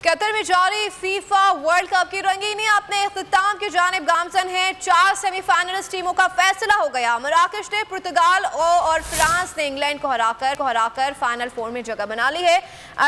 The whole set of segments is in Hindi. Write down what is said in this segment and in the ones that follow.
कतर में जारी फीफा वर्ल्ड कप की रंगीनी अपने इख्तिताम की जानिब गामजन है। 4 सेमीफाइनलिस्ट टीमों का फैसला हो गया। मराकश ने पुर्तगाल और फ्रांस ने इंग्लैंड को हराकर फाइनल 4 में जगह बना ली है।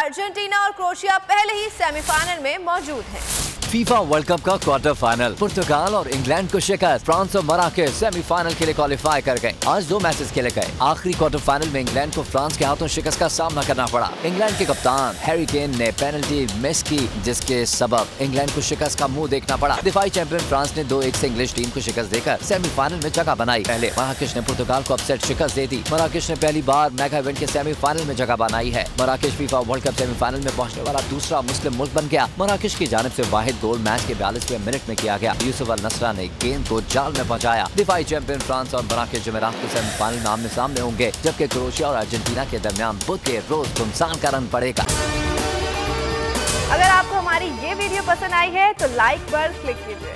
अर्जेंटीना और क्रोएशिया पहले ही सेमीफाइनल में मौजूद हैं। फीफा वर्ल्ड कप का क्वार्टर फाइनल पुर्तगाल और इंग्लैंड को शिकस्त। फ्रांस और मराकश सेमीफाइनल के लिए क्वालिफाई कर गए। आज 2 मैचेस खेले गए। आखिरी क्वार्टर फाइनल में इंग्लैंड को फ्रांस के हाथों शिकस्त का सामना करना पड़ा। इंग्लैंड के कप्तान हैरी केन ने पेनल्टी मिस की, जिसके सबब इंग्लैंड को शिकस्त का मुंह देखना पड़ा। दिफाई चैंपियन फ्रांस ने 2-1 से इंग्लिश टीम को शिकस्त देकर सेमीफाइनल में जगह बनाई। पहले मराकश ने पुर्तगाल को अपसेट शिकस्त दे दी। मराकश ने पहली बार मेगा इवेंट के सेमीफाइनल में जगह बनाई है। मराकश फीफा वर्ल्ड कप सेमीफाइनल में पहुंचने वाला दूसरा मुस्लिम मुल्क बन गया। मराकश की जानिब से वाहिद गोल मैच के 42वें मिनट में किया गया। यूसुफ अल नसरा ने गेंद को जाल में पहुंचाया। दिफाई चैंपियन फ्रांस और मराकश जुमेरात को सेमीफाइनल में आमने सामने होंगे, जबकि क्रोएशिया और अर्जेंटीना के दरमियान बुध के रोज घुमसान का रंग पड़ेगा। अगर आपको हमारी ये वीडियो पसंद आई है तो लाइक पर क्लिक कीजिए।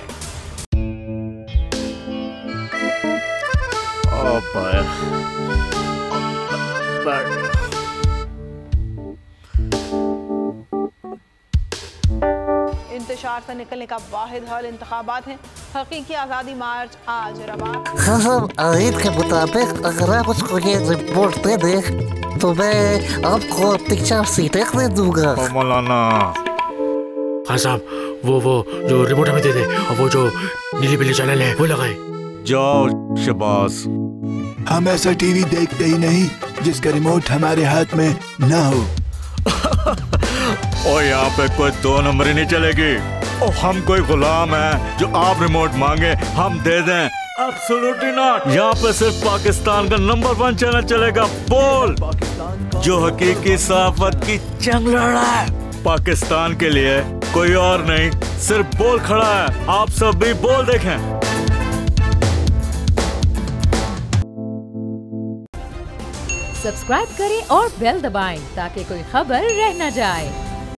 इंतशार से निकलने का वाहिद हल इंतखाबात है। हकीकी आज़ादी मार्च आज रवान। खसम आयत के मुताबिक अगर आप उसको ये रिपोर्ट दे दे तो मैं आपको अपनी 4 सीटें दे दूंगा। मौलाना हाँ साहब, वो जो रिमोट हमें दे दे और वो जो नीली पीली चैनल है वो लगाए। जाओ शबाज। हम ऐसा टीवी देखते ही नहीं जिसका रिमोट हमारे हाथ में न हो। और यहाँ पे कोई 2 नंबरी नहीं चलेगी। और हम कोई गुलाम है जो आप रिमोट मांगे हम दे दें? Absolutely not. यहाँ पे सिर्फ पाकिस्तान का नंबर 1 चैनल चलेगा, बोल, जो हकीकी सहाफत की जंग लड़ रहा है। पाकिस्तान के लिए कोई और नहीं, सिर्फ बोल खड़ा है। आप सब भी बोल देखें। सब्सक्राइब करें और बेल दबाएं ताकि कोई खबर रह न जाए।